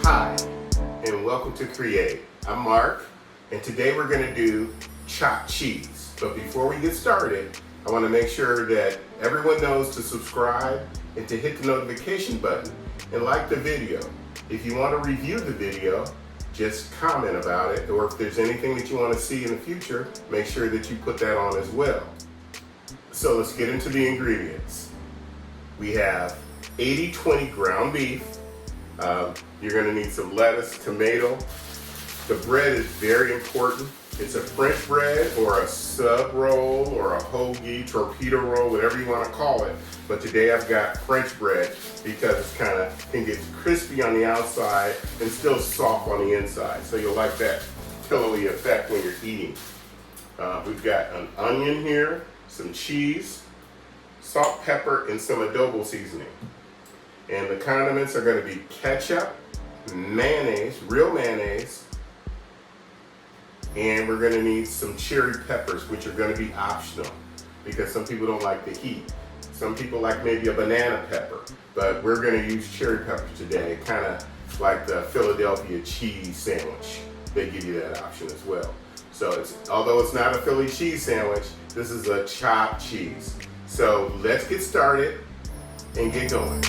Hi, and welcome to Create. I'm Mark, and today we're going to do chopped cheese. But before we get started, I want to make sure that everyone knows to subscribe and to hit the notification button and like the video. If you want to review the video, just comment about it, or if there's anything that you want to see in the future, make sure that you put that on as well. So let's get into the ingredients. We have 80-20 ground beef. You're going to need some lettuce, tomato. The bread is very important. It's a French bread or a sub roll or a hoagie, torpedo roll, whatever you want to call it. But today I've got French bread because it can get crispy on the outside and still soft on the inside. So you'll like that pillowy effect when you're eating. We've got an onion here, some cheese, salt, pepper, and some adobo seasoning. And the condiments are going to be ketchup, mayonnaise, real mayonnaise, and we're going to need some cherry peppers, which are going to be optional because some people don't like the heat. Some people like maybe a banana pepper, but we're going to use cherry peppers today, kind of like the Philadelphia cheese sandwich. They give you that option as well. So although it's not a Philly cheese sandwich, this is a chopped cheese. So let's get started and get going.